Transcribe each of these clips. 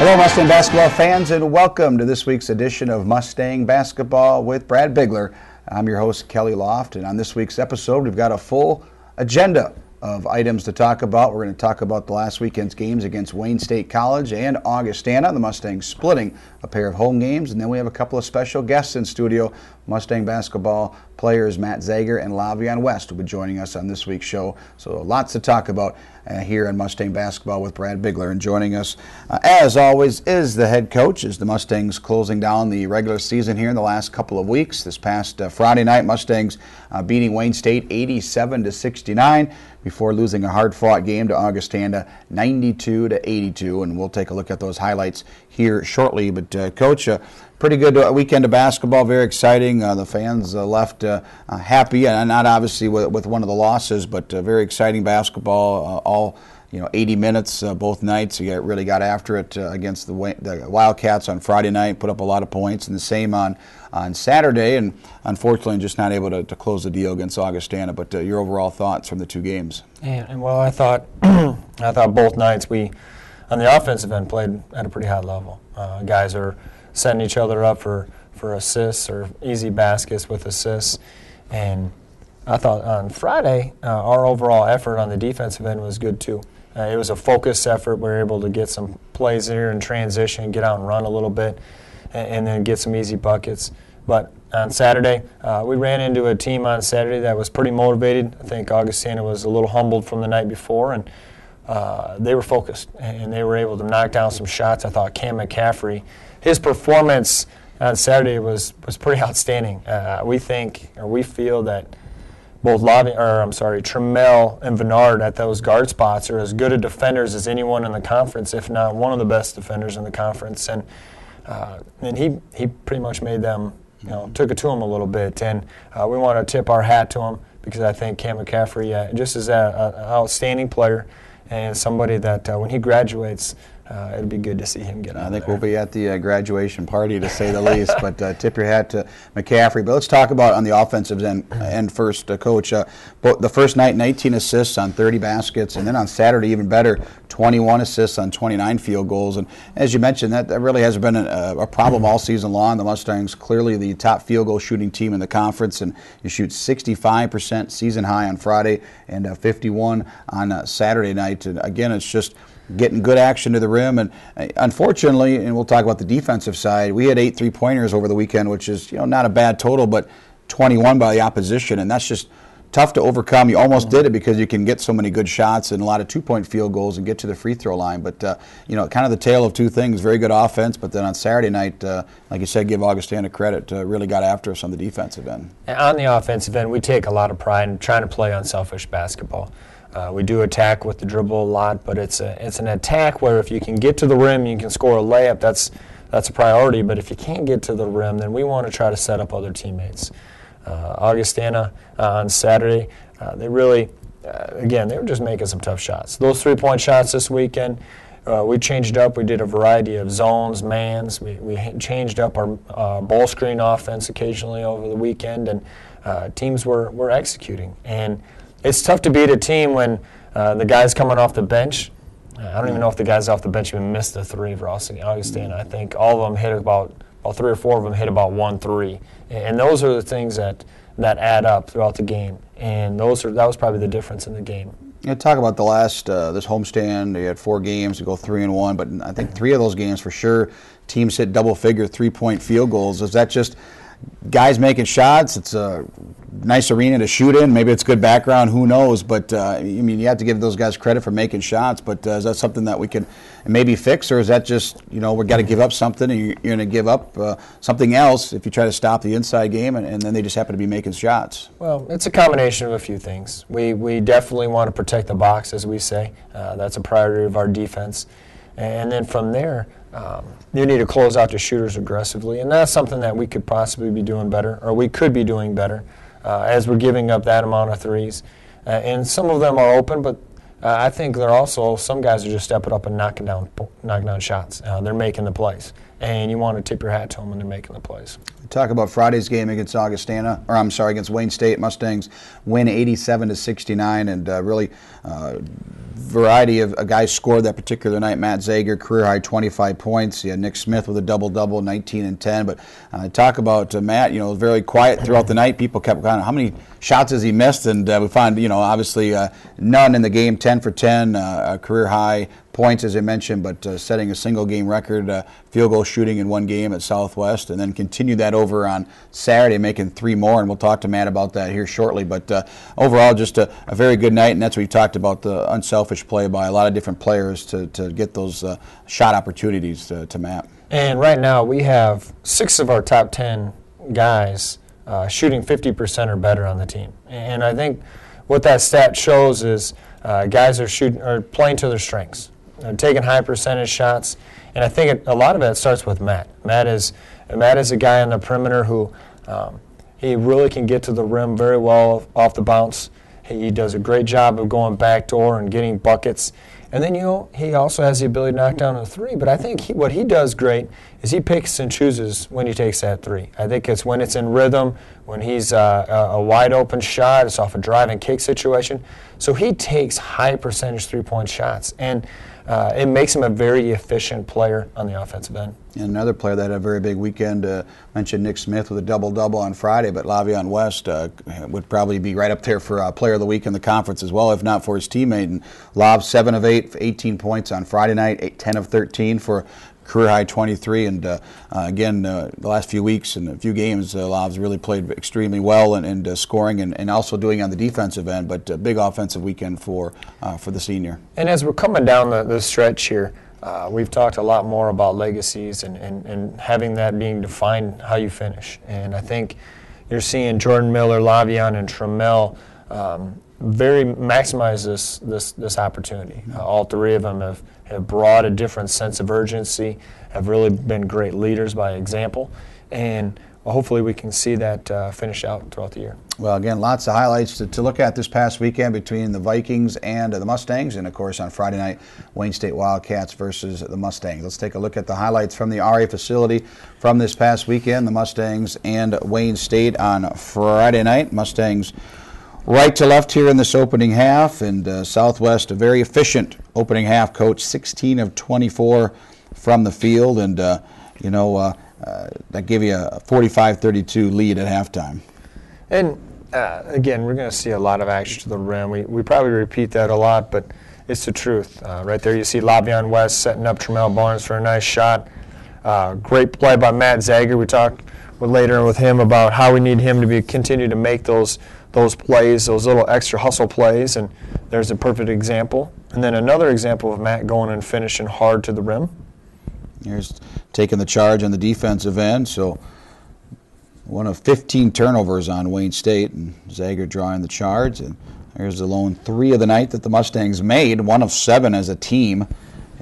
Hello, Mustang basketball fans, and welcome to this week's edition of Mustang Basketball with Brad Bigler. I'm your host, Kelly Loft, and on this week's episode, we've got a full agenda of items to talk about. We're going to talk about the last weekend's games against Wayne State College and Augustana, the Mustangs splitting a pair of home games, and then we have a couple of special guests in studio. Mustang basketball players Matt Zager and Lavion West will be joining us on this week's show. So lots to talk about here on Mustang Basketball with Brad Bigler. And joining us, as always, is the head coach as the Mustangs closing down the regular season here in the last couple of weeks. This past Friday night, Mustangs beating Wayne State 87-69 before losing a hard-fought game to Augustana 92-82. And we'll take a look at those highlights here shortly. But Coach, pretty good weekend of basketball, very exciting. The fans left happy, and not obviously with one of the losses, but very exciting basketball. All 80 minutes both nights. You really got after it against the Wildcats on Friday night, put up a lot of points, and the same on Saturday, and unfortunately just not able to close the deal against Augustana. But your overall thoughts from the two games? And well, I thought both nights we, on the offensive end, played at a pretty high level. Guys are setting each other up for assists or easy baskets with assists. And I thought on Friday, our overall effort on the defensive end was good too. It was a focused effort. We were able to get some plays here in transition, get out and run a little bit, and then get some easy buckets. But on Saturday, we ran into a team on Saturday that was pretty motivated. I think Augustana was a little humbled from the night before, and they were focused, and they were able to knock down some shots. I thought Cam McCaffrey, his performance on Saturday was pretty outstanding. We feel that both Trammell and Vennard at those guard spots are as good a defenders as anyone in the conference, if not one of the best defenders in the conference. And he pretty much made them, took it to him a little bit. And we want to tip our hat to him because I think Cam McCaffrey just is an outstanding player and somebody that when he graduates, it'll be good to see him get out. I think we'll be at the graduation party, to say the least. But tip your hat to McCaffrey. But let's talk about on the offensive end first, Coach. The first night, 19 assists on 30 baskets, and then on Saturday, even better, 21 assists on 29 field goals. And as you mentioned, that really has been a problem all season long. The Mustangs clearly the top field goal shooting team in the conference, and you shoot 65% season high on Friday and 51 on Saturday night. And again, it's just getting good action to the rim, and unfortunately, and we'll talk about the defensive side, we had 8 3-pointers over the weekend, which is not a bad total, but 21 by the opposition, and that's just tough to overcome. You almost did it because you can get so many good shots and a lot of 2-point field goals and get to the free throw line. But kind of the tale of two things: very good offense, but then on Saturday night, like you said, give Augustana credit, really got after us on the defensive end. On the offensive end, we take a lot of pride in trying to play unselfish basketball. We do attack with the dribble a lot, but it's an attack where if you can get to the rim, you can score a layup. That's a priority. But if you can't get to the rim, then we want to try to set up other teammates. Augustana on Saturday, they really, again, they were just making some tough shots. Those 3-point shots this weekend, we changed up. We did a variety of zones, mans. We changed up our ball screen offense occasionally over the weekend, and teams were executing. And it's tough to beat a team when the guys coming off the bench, I don't even know if the guys off the bench even missed a 3 for Augustana. I think all of them hit about 3 or 4 of them hit about 1 3. And those are the things that add up throughout the game. And that was probably the difference in the game. Talk about the last, this homestand. You had 4 games to go 3-1, but I think 3 of those games for sure, teams hit double-figure 3-point field goals. Is that just guys making shots? It's a nice arena to shoot in. Maybe it's good background. Who knows? But, you have to give those guys credit for making shots. But is that something that we can maybe fix, or is that just, we've got to give up something, and you're going to give up something else if you try to stop the inside game, and then they just happen to be making shots? Well, it's a combination of a few things. We definitely want to protect the box, as we say. That's a priority of our defense. And then from there, you need to close out the shooters aggressively, and that's something that we could possibly be doing better, or we could be doing better, as we're giving up that amount of threes. And some of them are open, but I think they're also, some guys are just stepping up and knocking down shots. They're making the plays, and you want to tip your hat to them when they're making the plays. Talk about Friday's game against against Wayne State. Mustangs win 87-69, and really variety of guys scored that particular night. Matt Zager, career-high 25 points. You had Nick Smith with a double-double, 19 and 10. But talk about Matt, very quiet throughout the night. People kept kind of, how many shots has he missed? And we found, obviously none in the game, 10 for 10, career-high points, as I mentioned, but setting a single-game record, field goal shooting in one game at Southwest, and then continue that over on Saturday, making 3 more, and we'll talk to Matt about that here shortly. But overall, just a very good night, and that's what we talked about, the unselfish play by a lot of different players to get those shot opportunities to Matt. And right now, we have 6 of our top 10 guys shooting 50% or better on the team. And I think what that stat shows is guys are playing to their strengths. They're taking high percentage shots, and I think a lot of it starts with Matt. Matt is a guy on the perimeter who he really can get to the rim very well off the bounce. He does a great job of going backdoor and getting buckets. And then, he also has the ability to knock down a 3. But I think what he does great is he picks and chooses when he takes that 3. I think it's when it's in rhythm, when he's a wide open shot, it's off a drive and kick situation. So he takes high percentage 3-point shots. And it makes him a very efficient player on the offensive end. And another player that had a very big weekend, mentioned Nick Smith with a double-double on Friday, but Lavion West would probably be right up there for Player of the Week in the conference as well, if not for his teammate. And Lav, 7 of 8 for 18 points on Friday night, 10 of 13 for career-high 23. And again, the last few weeks and a few games, Lav's really played extremely well and scoring and also doing on the defensive end, but a big offensive weekend for the senior. And as we're coming down the stretch here, we've talked a lot more about legacies and having that being defined how you finish. And I think you're seeing Jordan Miller, Lavion, and Trammell very maximize this opportunity. All 3 of them have brought a different sense of urgency, have really been great leaders by example, and hopefully we can see that finish out throughout the year. Well, again, lots of highlights to look at this past weekend between the Vikings and the Mustangs, and of course on Friday night, Wayne State Wildcats versus the Mustangs. Let's take a look at the highlights from the RA facility from this past weekend, the Mustangs and Wayne State on Friday night. Mustangs right to left here in this opening half, and Southwest, a very efficient opening half, coach, 16 of 24 from the field, and that gave you a 45-32 lead at halftime. And again, we're going to see a lot of action to the rim. We probably repeat that a lot, but it's the truth. Right there you see Lavion West setting up Trammell Barnes for a nice shot. Great play by Matt Zager. We talked later with him about how we need him to continue to make those plays, those little extra hustle plays, and there's a perfect example. And then another example of Matt going and finishing hard to the rim. Here's taking the charge on the defensive end, so one of 15 turnovers on Wayne State, and Zager drawing the charge. And there's the lone 3 of the night that the Mustangs made, 1 of 7 as a team,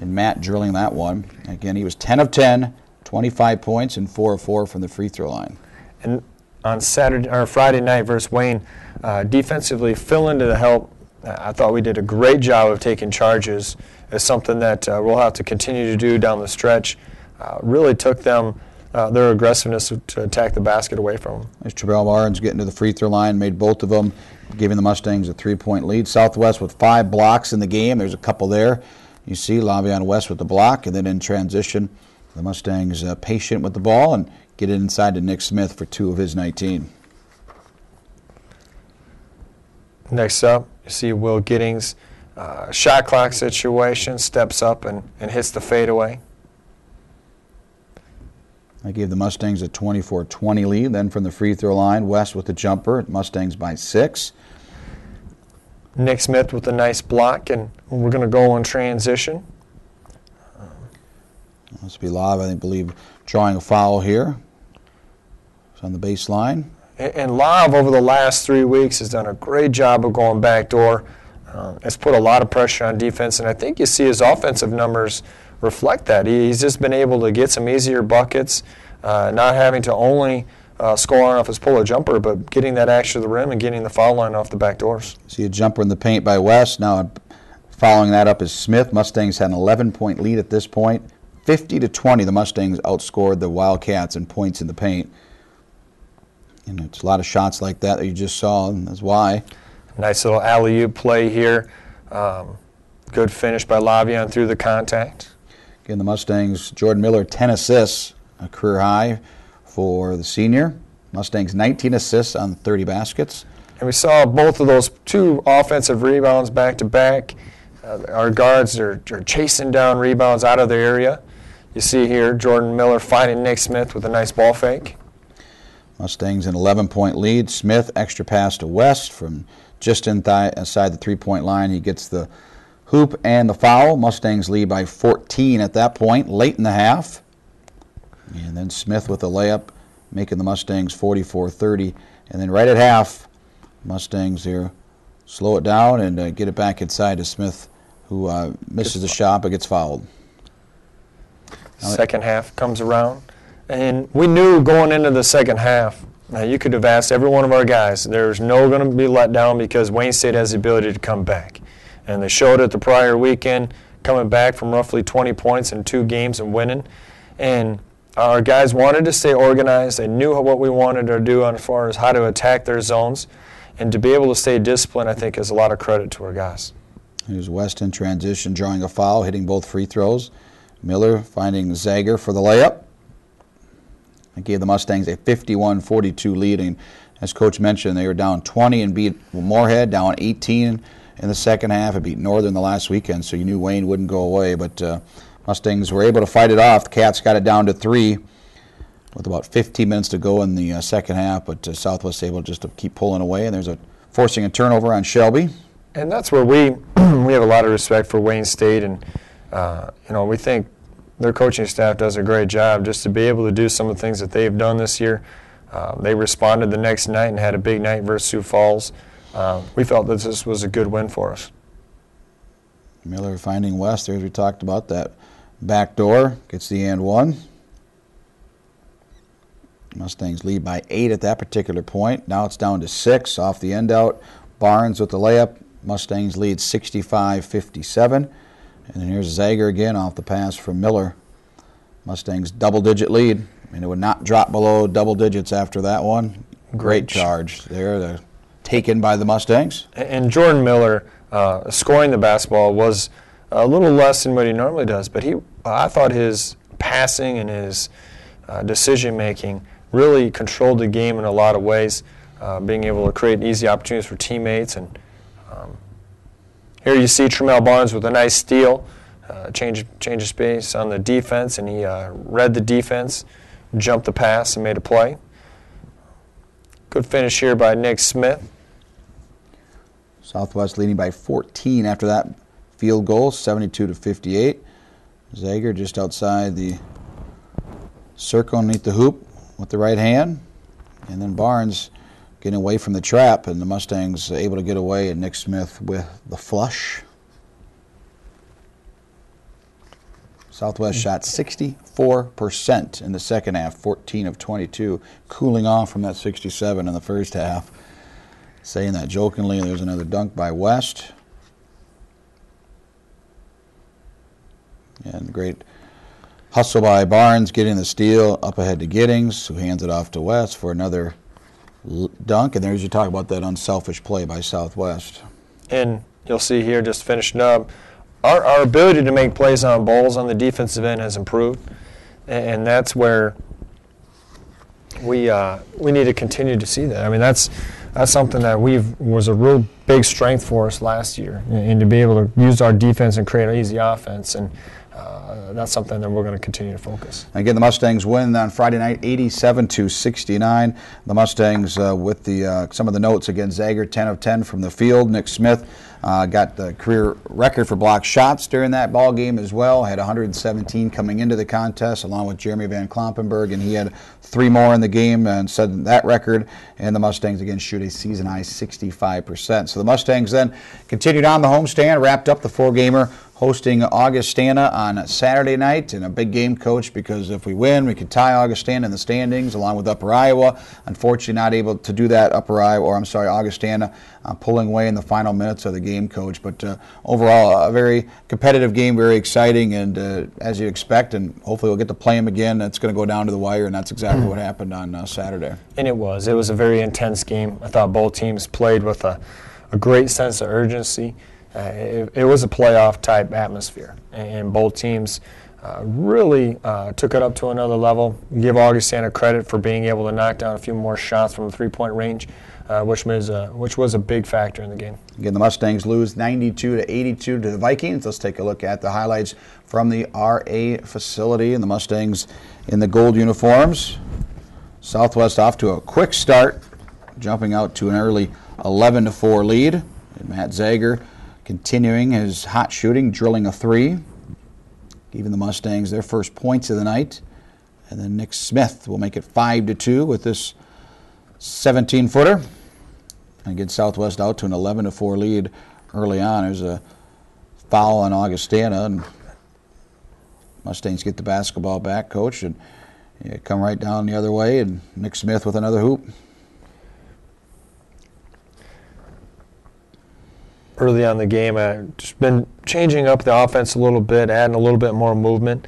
and Matt drilling that one. Again, he was 10 of 10, 25 points, and 4 of 4 from the free throw line. And on Friday night versus Wayne, defensively fill into the help. I thought we did a great job of taking charges. It's something that we'll have to continue to do down the stretch. Really took them their aggressiveness to attack the basket away from them. There's Trammell Barnes getting to the free throw line, made both of them, giving the Mustangs a 3-point lead. Southwest with 5 blocks in the game. There's a couple there. You see Lavion West with the block, and then in transition, the Mustangs patient with the ball and get it inside to Nick Smith for 2 of his 19. Next up, you see Will Giddings, shot clock situation, steps up and hits the fadeaway. I gave the Mustangs a 24-20 lead. Then from the free throw line, West with the jumper, Mustangs by 6. Nick Smith with a nice block, and we're going to go in transition. This will be Lav, I believe, drawing a foul here. It's on the baseline. And Lav, over the last 3 weeks, has done a great job of going backdoor. Has put a lot of pressure on defense, and I think you see his offensive numbers reflect that. He's just been able to get some easier buckets, not having to only score off his pull-up jumper, but getting that action to the rim and getting the foul line off the back doors. See a jumper in the paint by West. Now following that up is Smith. Mustangs had an 11-point lead at this point. 50-20, the Mustangs outscored the Wildcats in points in the paint. And it's a lot of shots like that you just saw, and that's why. Nice little alley-oop play here. Good finish by Lavion through the contact. Again, the Mustangs, Jordan Miller, 10 assists, a career high for the senior. Mustangs 19 assists on 30 baskets. And we saw both of those 2 offensive rebounds back-to-back. Our guards are chasing down rebounds out of the area. You see here Jordan Miller finding Nick Smith with a nice ball fake. Mustangs an 11-point lead. Smith, extra pass to West from just inside the three-point line. He gets the hoop and the foul. Mustangs lead by 14 at that point, late in the half. And then Smith with a layup, making the Mustangs 44-30. And then right at half, Mustangs here slow it down and get it back inside to Smith, who misses the shot but gets fouled. Second half comes around. And we knew going into the second half, you could have asked every one of our guys, there's no going to be let down because Wayne State has the ability to come back. And they showed it the prior weekend, coming back from roughly 20 points in 2 games and winning. And our guys wanted to stay organized. They knew what we wanted to do as far as how to attack their zones. And to be able to stay disciplined, I think, is a lot of credit to our guys. Here's West in transition, drawing a foul, hitting both free throws. Miller finding Zager for the layup. It gave the Mustangs a 51-42 lead, and as Coach mentioned, they were down 20 and beat Moorhead, down 18 in the second half. It beat Northern the last weekend, so you knew Wayne wouldn't go away, but Mustangs were able to fight it off. The Cats got it down to 3 with about 15 minutes to go in the second half, but Southwest able just to keep pulling away, and there's forcing a turnover on Shelby. And that's where we have a lot of respect for Wayne State, and we think their coaching staff does a great job just to be able to do some of the things that they've done this year. They responded the next night and had a big night versus Sioux Falls. We felt that this was a good win for us. Miller finding West, as we talked about, that back door, gets the and one. Mustangs lead by 8 at that particular point. Now it's down to 6 off the end out. Barnes with the layup. Mustangs lead 65-57. And then here's Zager again off the pass from Miller. Mustangs double-digit lead. And it would not drop below double digits after that one. Great charge there. They're taken by the Mustangs. And Jordan Miller scoring the basketball was a little less than what he normally does. But I thought his passing and his decision-making really controlled the game in a lot of ways, being able to create easy opportunities for teammates. And here you see Tremel Barnes with a nice steal, change of space on the defense, and he read the defense, jumped the pass, and made a play. Good finish here by Nick Smith. Southwest leading by 14 after that field goal, 72-58. Zager just outside the circle underneath the hoop with the right hand, and then Barnes getting away from the trap, and the Mustangs able to get away, and Nick Smith with the flush. Southwest shot 64% in the second half, 14 of 22, cooling off from that 67 in the first half. Saying that jokingly, there's another dunk by West. And great hustle by Barnes, getting the steal up ahead to Giddings, who hands it off to West for another dunk. And there's you talk about that unselfish play by Southwest. And you'll see here, just finishing up, our ability to make plays on balls on the defensive end has improved, and that's where we need to continue to see that. I mean, that's something that was a real big strength for us last year, and to be able to use our defense and create an easy offense, and that's something that we're going to continue to focus. Again, the Mustangs win on Friday night, 87-69. The Mustangs with some of the notes again: Zager 10 of 10 from the field. Nick Smith got the career record for block shots during that ball game as well. Had 117 coming into the contest, along with Jeremy Van Klompenberg, and he had 3 more in the game and set that record. And the Mustangs again shoot a season high 65%. So the Mustangs then continued on the homestand, wrapped up the 4-gamer, hosting Augustana on Saturday night, and a big game, Coach, because if we win, we could tie Augustana in the standings along with Upper Iowa. Unfortunately, not able to do that. Augustana pulling away in the final minutes of the game, Coach. But overall, a very competitive game, very exciting, and as you expect, and hopefully we'll get to play them again. It's going to go down to the wire, and that's exactly what happened on Saturday. And it was a very intense game. I thought both teams played with a great sense of urgency. it was a playoff-type atmosphere, and both teams really took it up to another level. Give Augustana credit for being able to knock down a few more shots from the three-point range, which was a big factor in the game. Again, the Mustangs lose 92-82 to the Vikings. Let's take a look at the highlights from the RA facility, and the Mustangs in the gold uniforms. Southwest off to a quick start, jumping out to an early 11-4 lead. And Matt Zager continuing his hot shooting, drilling a three, giving the Mustangs their first points of the night. And then Nick Smith will make it 5-2 with this 17-footer. And get Southwest out to an 11-4 lead early on. There's a foul on Augustana, and Mustangs get the basketball back, Coach, and come right down the other way, and Nick Smith with another hoop. Early on the game, I've just been changing up the offense a little bit, adding a little bit more movement.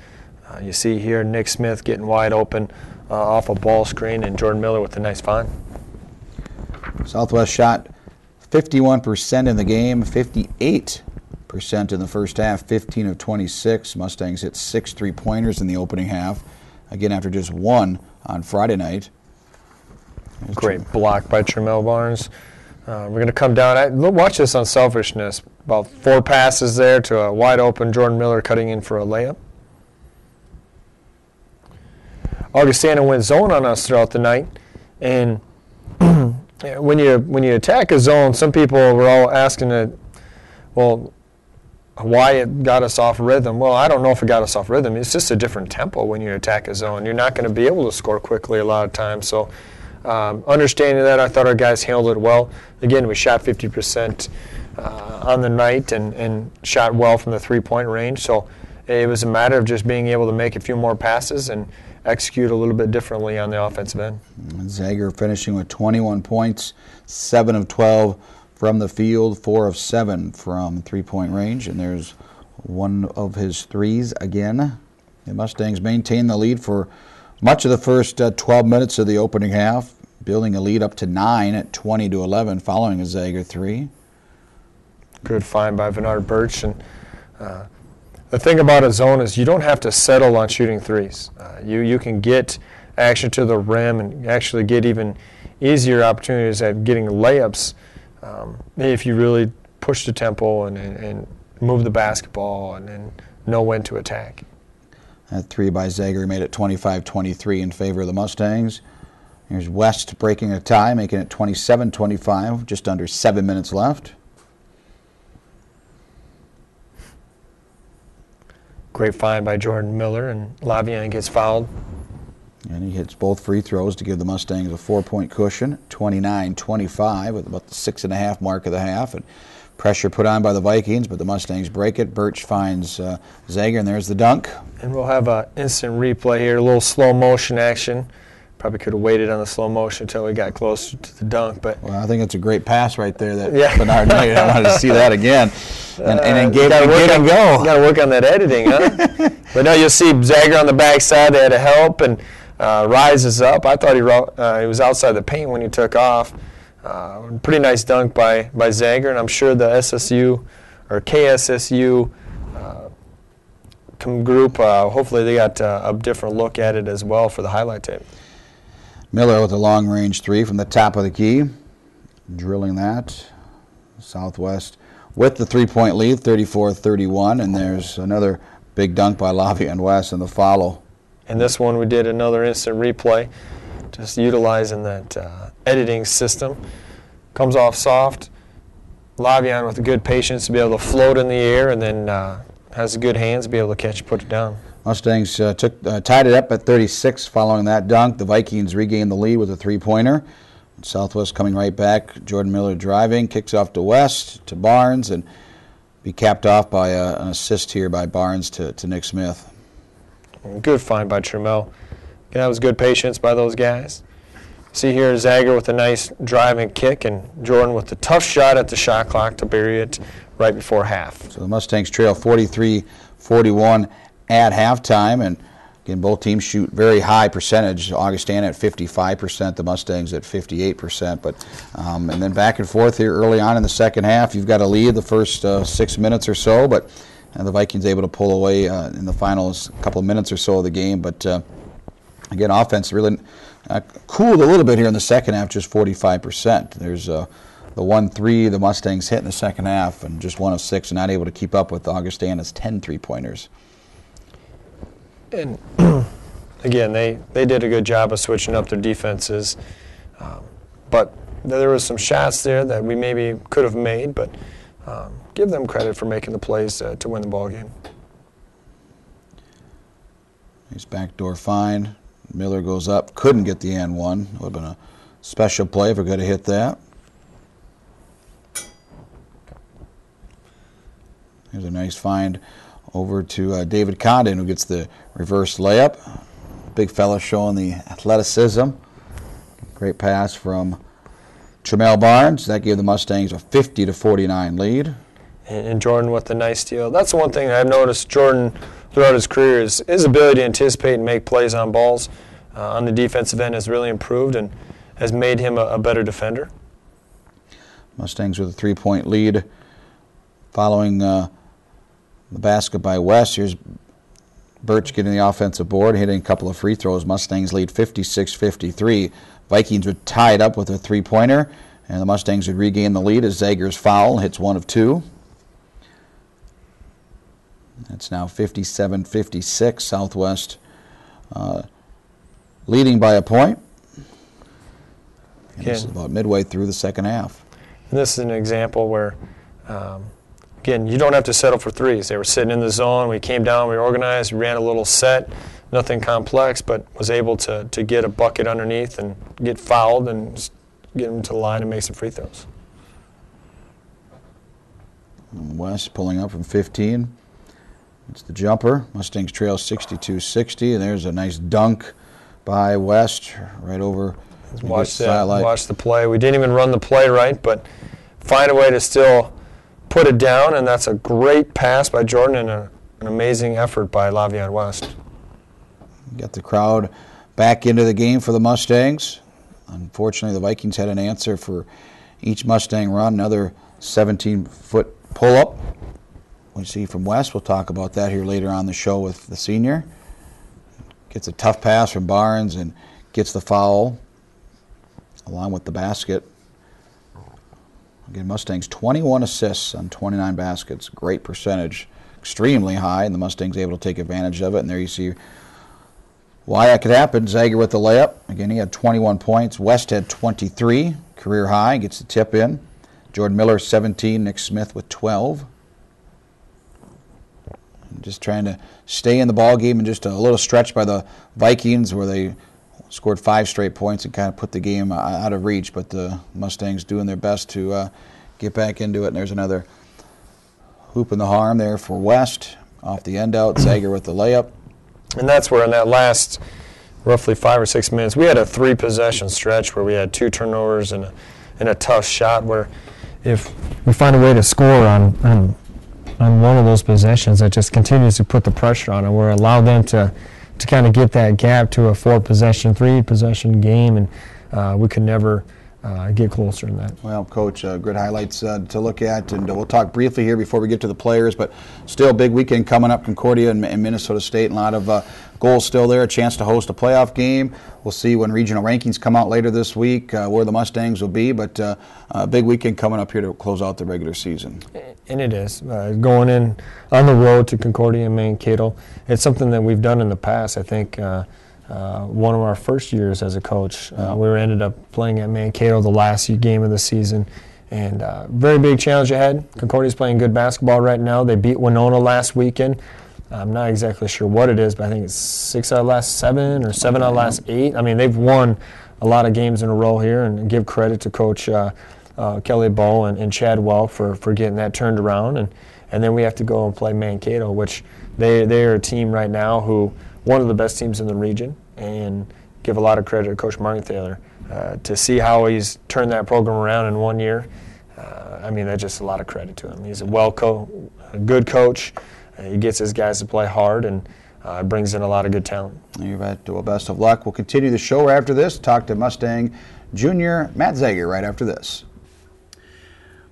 You see here Nick Smith getting wide open off a ball screen, and Jordan Miller with a nice find. Southwest shot 51% in the game, 58% in the first half, 15 of 26. Mustangs hit 6 3-pointers in the opening half, again after just one on Friday night. Great block by Tremel Barnes. We're going to come down. Watch this unselfishness. About 4 passes there to a wide open Jordan Miller cutting in for a layup. Augustana went zone on us throughout the night, and when you attack a zone, some people were all asking why it got us off rhythm. Well, I don't know if it got us off rhythm. It's just a different tempo when you attack a zone. You're not going to be able to score quickly a lot of times. So understanding that, I thought our guys handled it well. Again, we shot 50% on the night and shot well from the three-point range. So it was a matter of just being able to make a few more passes and execute a little bit differently on the offensive end. Zager finishing with 21 points, 7 of 12 from the field, 4 of 7 from three-point range, and there's one of his threes again. The Mustangs maintain the lead for much of the first 12 minutes of the opening half, building a lead up to 9 at 20-11 following a Zager three. Good find by Bernard Birch. And the thing about a zone is you don't have to settle on shooting threes. You can get action to the rim and actually get even easier opportunities at getting layups if you really push the tempo and move the basketball and know when to attack. That three by Zager made it 25-23 in favor of the Mustangs. Here's West breaking a tie, making it 27-25, just under 7 minutes left. Great find by Jordan Miller, and Lavian gets fouled. And he hits both free throws to give the Mustangs a 4-point cushion, 29-25 with about the 6.5 mark of the half. And pressure put on by the Vikings, but the Mustangs break it. Birch finds Zager, and there's the dunk. And we'll have an instant replay here, a little slow motion action. Probably could have waited on the slow motion until we got closer to the dunk. But well, I think it's a great pass right there that Bernard made. I wanted to see that again. And then get and go. You got to work on that editing, huh? But no, you'll see Zager on the backside. They had to help and rises up. I thought he was outside the paint when he took off. Pretty nice dunk by Zager, and I'm sure the SSU or KSSU group, hopefully they got a different look at it as well for the highlight tape. Miller with a long-range three from the top of the key, drilling that. Southwest with the three-point lead, 34-31, and there's another big dunk by Lavian West in the follow. And this one we did another instant replay, just utilizing that editing system. Comes off soft. Lavian with a good patience to be able to float in the air, and then has good hands to be able to catch and put it down. Mustangs tied it up at 36 following that dunk. The Vikings regained the lead with a three-pointer. Southwest coming right back. Jordan Miller driving, kicks off to West, to Barnes, and be capped off by an assist here by Barnes to Nick Smith. Good find by Tremel. That was good patience by those guys. See here Zager with a nice driving kick, and Jordan with the tough shot at the shot clock to bury it right before half. So the Mustangs trail 43-41 at halftime, and Again, both teams shoot very high percentage. Augustana at 55%, the Mustangs at 58%. But and then back and forth here early on in the second half. You've got a lead the first 6 minutes or so, but the Vikings able to pull away in the final couple of minutes or so of the game. But again, offense really cooled a little bit here in the second half, just 45%. There's the 1-3 the Mustangs hit in the second half, and just 1 of 6, and not able to keep up with Augustana's 10 3-pointers. And again, they did a good job of switching up their defenses, but there was some shots there that we maybe could have made, but give them credit for making the plays to win the ball game. Nice backdoor find. Miller goes up, couldn't get the and one. Would have been a special play if we could have hit that. Here's a nice find over to David Condon, who gets the reverse layup. Big fella showing the athleticism. Great pass from Tramel Barnes. That gave the Mustangs a 50-49 lead. And Jordan with the nice steal. That's the one thing I've noticed Jordan throughout his career is his ability to anticipate and make plays on balls on the defensive end has really improved and has made him a better defender. Mustangs with a 3-point lead following the basket by West. Here's Birch getting the offensive board, hitting a couple of free throws. Mustangs lead 56-53. Vikings would tie it up with a 3-pointer, and the Mustangs would regain the lead as Zager's foul hits 1 of 2. It's now 57-56. Southwest leading by a point. And this is about midway through the second half. And this is an example where, again, you don't have to settle for threes. They were sitting in the zone. We came down, we organized, we ran a little set, nothing complex, but was able to get a bucket underneath and get fouled and get them to the line and make some free throws. And West pulling up from 15. It's the jumper. Mustangs trail 62-60, and there's a nice dunk by West right over. Watch the play. We didn't even run the play right, but find a way to still put it down, and that's a great pass by Jordan and an amazing effort by Lavion West. Get the crowd back into the game for the Mustangs. Unfortunately, the Vikings had an answer for each Mustang run, another 17-foot pull-up. We see from West. We'll talk about that here later on the show with the senior. Gets a tough pass from Barnes and gets the foul along with the basket. Again, Mustangs 21 assists on 29 baskets. Great percentage. Extremely high, and the Mustangs able to take advantage of it. And there you see why that could happen. Zager with the layup. Again, he had 21 points. West had 23. Career high. Gets the tip in. Jordan Miller 17. Nick Smith with 12. Just trying to stay in the ball game, and just a little stretch by the Vikings where they scored 5 straight points and kind of put the game out of reach. But the Mustangs doing their best to get back into it. And there's another hoop in the harm there for West. Off the end out, Zager with the layup. And that's where in that last roughly 5 or 6 minutes, we had a 3-possession stretch where we had 2 turnovers and a tough shot where if we find a way to score on one of those possessions, that just continues to put the pressure on it, where allow them to kind of get that gap to a 4-possession, 3-possession game, and we could never get closer than that. Well, Coach, good highlights to look at, and we'll talk briefly here before we get to the players, but still a big weekend coming up, Concordia and Minnesota State, and a lot of goals still there, a chance to host a playoff game. We'll see when regional rankings come out later this week where the Mustangs will be, but a big weekend coming up here to close out the regular season. And it is. Going in on the road to Concordia and Mankato, it's something that we've done in the past. I think one of our first years as a coach, we ended up playing at Mankato the last game of the season, and very big challenge ahead. Concordia's playing good basketball right now. They beat Winona last weekend. I'm not exactly sure what it is, but I think it's 6 out of last 7 or 7 out of last 8. I mean, they've won a lot of games in a row here, and give credit to Coach Kelly Bowe and Chad Welp for getting that turned around. And then we have to go and play Mankato, which they are a team right now who one of the best teams in the region, and give a lot of credit to Coach Martin Thaler to see how he's turned that program around in 1 year. I mean, that's just a lot of credit to him. He's a good coach. He gets his guys to play hard, and brings in a lot of good talent. You bet. Well, best of luck. We'll continue the show after this. Talk to Mustang Junior Matt Zager right after this.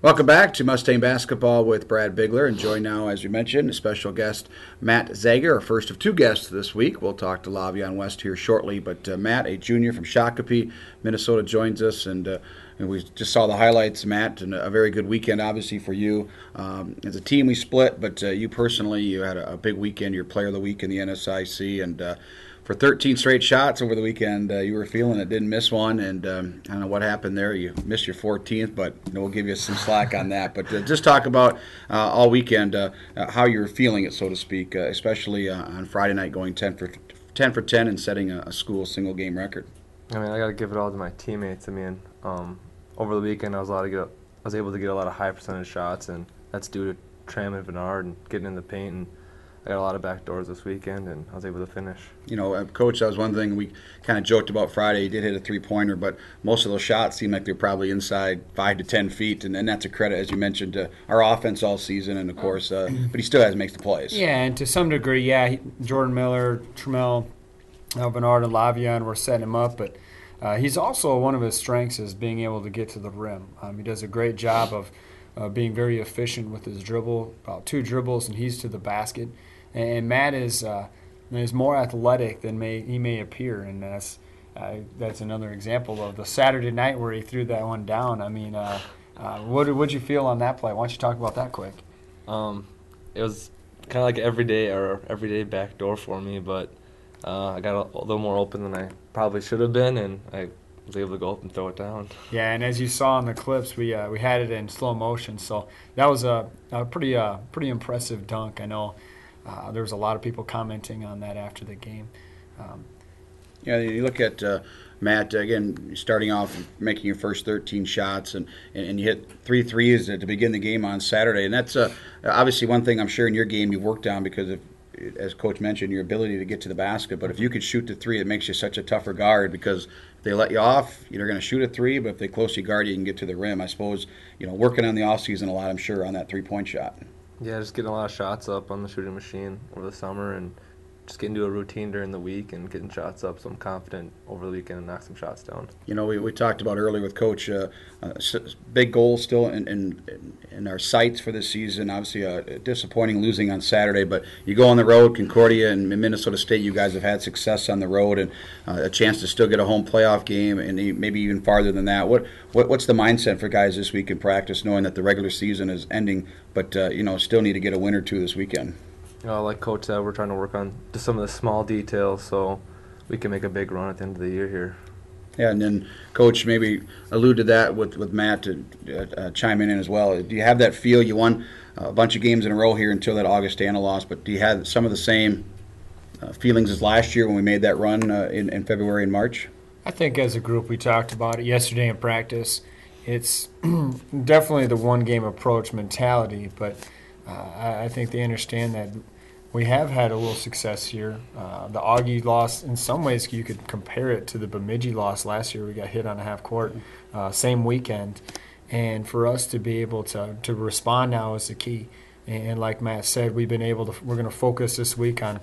Welcome back to Mustang Basketball with Brad Bigler. And joined now, as you mentioned, a special guest, Matt Zager, our first of two guests this week. We'll talk to Lavion West here shortly. But Matt, a junior from Shakopee, Minnesota, joins us. And we just saw the highlights, Matt, and a very good weekend, obviously, for you. As a team, we split, but you personally, you had a big weekend. You're Player of the Week in the NSIC. And for 13 straight shots over the weekend, you were feeling it, didn't miss one, and I don't know what happened there. You missed your 14th, but we'll give you some slack on that. But just talk about all weekend how you were feeling it, so to speak, especially on Friday night going 10 for 10 and setting a school single-game record. I mean, I got to give it all to my teammates. I mean, over the weekend, I was able to get a lot of high percentage shots, and that's due to Tram and Bernard and getting in the paint. And I got a lot of back doors this weekend, and I was able to finish. You know, Coach, that was one thing we kind of joked about Friday. He did hit a three-pointer, but most of those shots seemed like they're probably inside 5 to 10 feet, and that's a credit, as you mentioned, to our offense all season, and, of course, but he still has to make the plays. Yeah, and to some degree, yeah, Jordan Miller, Trammell, Bernard, and Lavion were setting him up, but he's also one of his strengths is being able to get to the rim. He does a great job of being very efficient with his dribble, about 2 dribbles, and he's to the basket. And Matt is more athletic than he may appear, and that's another example of the Saturday night where he threw that one down. I mean, what'd you feel on that play? Why don't you talk about that quick? It was kind of like everyday backdoor for me, but I got a little more open than I probably should have been, and I was able to go up and throw it down. Yeah, and as you saw in the clips, we had it in slow motion, so that was a pretty impressive dunk. I know. There was a lot of people commenting on that after the game. Yeah, you look at Matt, again, starting off making your first 13 shots, and you hit 3 threes to begin the game on Saturday. And that's obviously one thing I'm sure in your game you've worked on because, as Coach mentioned, your ability to get to the basket. But if you could shoot the 3, it makes you such a tougher guard because if they let you off, you're going to shoot a 3, but if they closely guard you, you can get to the rim. I suppose, working on the offseason a lot, I'm sure, on that 3-point shot. Yeah, just getting a lot of shots up on the shooting machine over the summer and just getting to a routine during the week and getting shots up so I'm confident over the weekend and knock some shots down. We talked about earlier with Coach, big goal still in our sights for this season. Obviously, disappointing losing on Saturday, but you go on the road, Concordia and Minnesota State, you guys have had success on the road and a chance to still get a home playoff game and maybe even farther than that. What's the mindset for guys this week in practice, knowing that the regular season is ending, but still need to get a win or two this weekend? Like Coach said, we're trying to work on just some of the small details so we can make a big run at the end of the year here. Yeah, and then Coach maybe allude to that with Matt to chime in as well. Do you have that feel? You won a bunch of games in a row here until that Augustana loss, but do you have some of the same feelings as last year when we made that run in February and March? I think as a group we talked about it yesterday in practice. It's definitely the one-game approach mentality, but I think they understand that we have had a little success here. The Augie loss, in some ways, you could compare it to the Bemidji loss last year. We got hit on a half court, same weekend. And for us to be able to respond now is the key. And like Matt said, we're going to focus this week on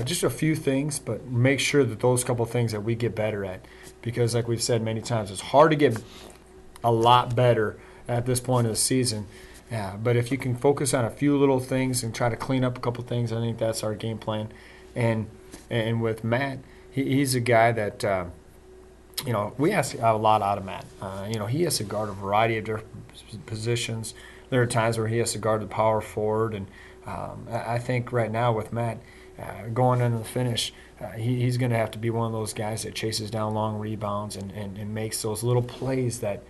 just a few things, but make sure that those couple things that we get better at. Because like we've said many times, it's hard to get a lot better at this point of the season. Yeah, but if you can focus on a few little things and try to clean up a couple things, I think that's our game plan. And with Matt, he's a guy that we ask a lot out of Matt. He has to guard a variety of different positions. There are times where he has to guard the power forward, and I think right now with Matt going into the finish, he's going to have to be one of those guys that chases down long rebounds and makes those little plays that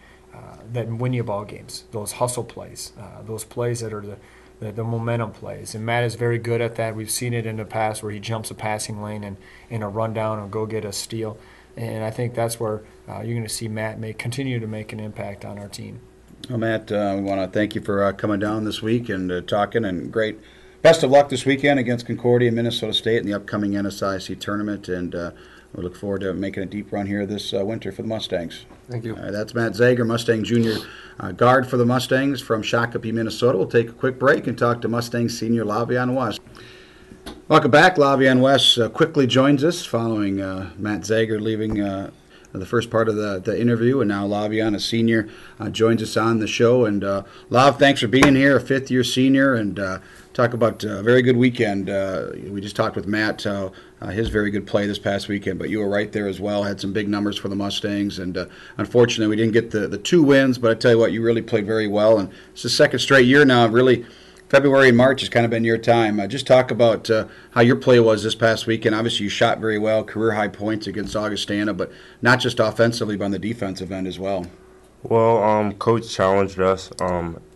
win you ball games, those hustle plays, those plays that are the momentum plays. And Matt is very good at that. We've seen it in the past where he jumps a passing lane and in a rundown and go get a steal. And I think that's where you're going to see Matt continue to make an impact on our team. Well, Matt, we want to thank you for coming down this week and talking, and great. Best of luck this weekend against Concordia and Minnesota State in the upcoming NSIC tournament, and we look forward to making a deep run here this winter for the Mustangs. Thank you. That's Matt Zager, Mustang Junior guard for the Mustangs from Shakopee, Minnesota. We'll take a quick break and talk to Mustang Senior Lavion West. Welcome back. Lavian West quickly joins us following Matt Zager leaving the first part of the interview, and now Lavian, a senior, joins us on the show. And Lav, thanks for being here, a fifth-year senior, and talk about a very good weekend. We just talked with Matt, his very good play this past weekend, but you were right there as well, had some big numbers for the Mustangs, and unfortunately we didn't get the 2 wins, but I tell you what, you really played very well, and it's the second straight year now of really February and March has kind of been your time. Just talk about how your play was this past weekend. Obviously, you shot very well, career-high points against Augustana, but not just offensively, but on the defensive end as well. Well, Coach challenged us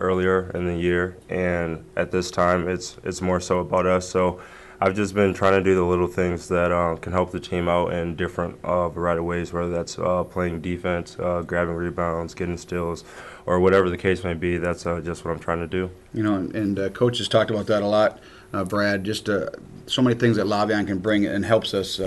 earlier in the year, and at this time, it's more so about us. So I've just been trying to do the little things that can help the team out in different variety of ways, whether that's playing defense, grabbing rebounds, getting steals, or whatever the case may be. That's just what I'm trying to do. You know, and Coach has talked about that a lot, Brad, just so many things that Lavian can bring and helps us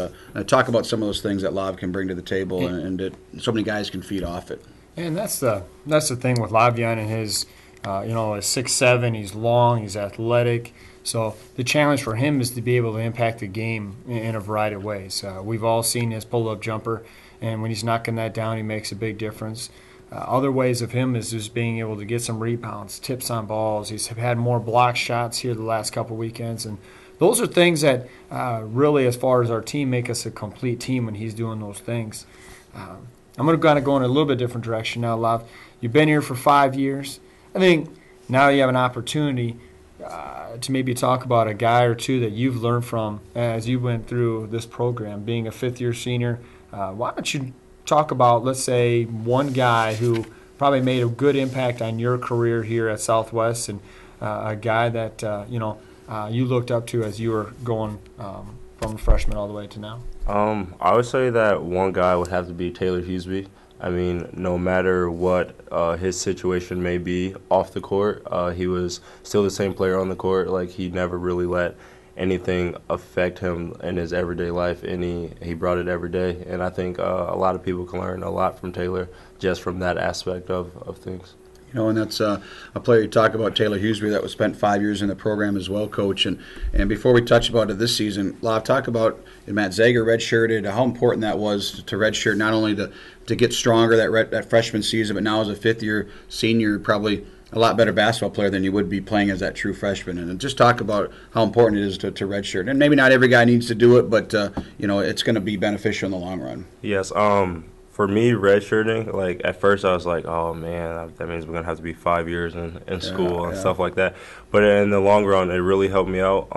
talk about some of those things that Lav can bring to the table, and that so many guys can feed off it. And that's the thing with Lavian and his, is 6'7", he's long, he's athletic. So the challenge for him is to be able to impact the game in a variety of ways. We've all seen his pull-up jumper, and when he's knocking that down, he makes a big difference. Other ways of him is just being able to get some rebounds, tips on balls. He's had more block shots here the last couple weekends, and those are things that really, as far as our team, make us a complete team when he's doing those things. I'm going to kind of go in a little bit different direction now, Lav. You've been here for 5 years. I think now you have an opportunity to maybe talk about a guy or two that you've learned from as you went through this program, being a fifth-year senior. Why don't you talk about, let's say, one guy who probably made a good impact on your career here at Southwest, and a guy that you looked up to as you were going from a freshman all the way to now? I would say that one guy would have to be Taylor Hughesby. I mean, no matter what his situation may be off the court, he was still the same player on the court. Like, he never really let anything affect him in his everyday life, and he brought it every day. And I think a lot of people can learn a lot from Taylor just from that aspect of things. You know, and that's a player you talk about, Taylor Hughesby, that was spent 5 years in the program as well, Coach. And before we touch about it this season, Lav, talk about Matt Zager redshirted, how important that was to redshirt, not only to get stronger that freshman season, but now as a fifth-year senior, probably a lot better basketball player than you would be playing as that true freshman. And just talk about how important it is to redshirt. And maybe not every guy needs to do it, but it's going to be beneficial in the long run. Yes. For me, redshirting, like, at first I was like, oh, man, that means we're going to have to be 5 years in school and stuff like that. But in the long run, it really helped me out,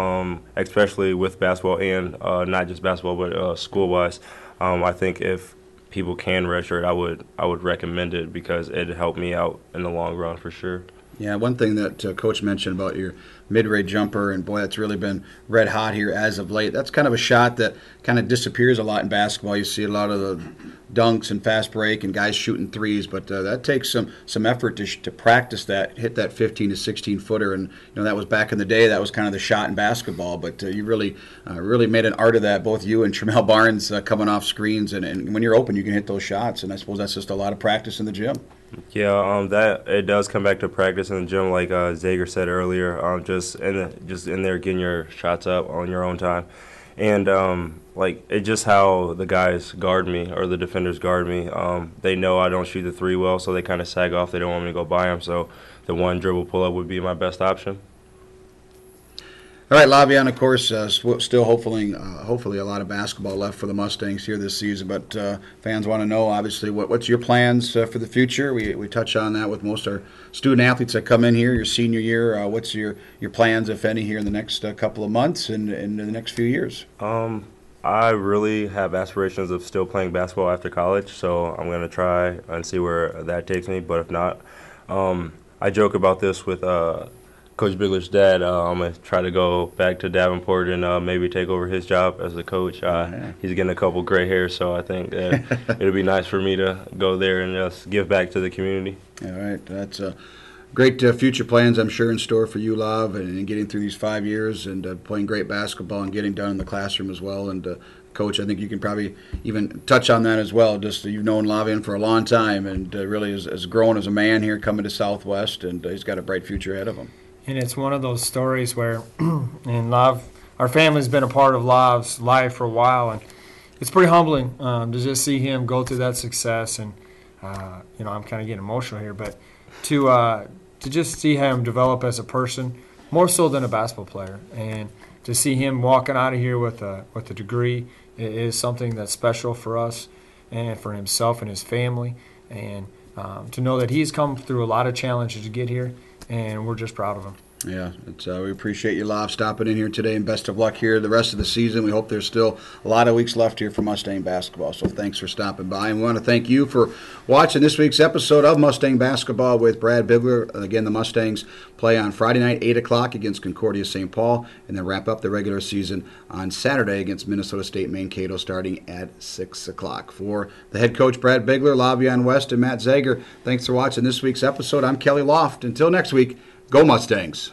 especially with basketball and not just basketball, but school-wise. I think if people can redshirt, I would recommend it because it helped me out in the long run for sure. Yeah, one thing that Coach mentioned about your mid-range jumper, and boy, that's really been red hot here as of late. That's kind of a shot that kind of disappears a lot in basketball. You see a lot of the dunks and fast break and guys shooting threes, but that takes some effort to practice that, hit that 15 to 16 footer, and that was back in the day. That was kind of the shot in basketball, but you really made an art of that. Both you and Tramel Barnes coming off screens, and when you're open, you can hit those shots, and I suppose that's just a lot of practice in the gym. Yeah, that it does come back to practice in the gym, like Zager said earlier. Just in there getting your shots up on your own time, and it's just how the guys guard me or the defenders guard me. They know I don't shoot the three well, so they kind of sag off. They don't want me to go by them, so the one dribble pull up would be my best option. All right, Lavian, of course, still hopefully a lot of basketball left for the Mustangs here this season, but fans want to know, obviously, what's your plans for the future? We touch on that with most of our student athletes that come in here, your senior year. What's your plans, if any, here in the next couple of months and in the next few years? I really have aspirations of still playing basketball after college, so I'm going to try and see where that takes me, but if not, I joke about this with Coach Bigler's dad. I'm going to try to go back to Davenport and maybe take over his job as a coach. He's getting a couple gray hairs, so I think it'll be nice for me to go there and just give back to the community. All right. That's great future plans, I'm sure, in store for you, Lav, and getting through these 5 years and playing great basketball and getting done in the classroom as well. And Coach, I think you can probably even touch on that as well. Just you've known Lavian for a long time and really has grown as a man here coming to Southwest, and he's got a bright future ahead of him. And it's one of those stories where, and Lav, our family's been a part of Lav's life for a while, and it's pretty humbling to just see him go through that success. And I'm kind of getting emotional here, but to just see him develop as a person, more so than a basketball player, and to see him walking out of here with a degree is something that's special for us and for himself and his family. And to know that he's come through a lot of challenges to get here, and we're just proud of him. Yeah, we appreciate you, Lav, stopping in here today, and best of luck here the rest of the season. We hope there's still a lot of weeks left here for Mustang basketball, so thanks for stopping by. And we want to thank you for watching this week's episode of Mustang Basketball with Brad Bigler. Again, the Mustangs play on Friday night, 8 o'clock against Concordia St. Paul, and then wrap up the regular season on Saturday against Minnesota State Mankato starting at 6 o'clock. For the head coach, Brad Bigler, Lavion West, and Matt Zager, thanks for watching this week's episode. I'm Kelly Loft. Until next week, go Mustangs.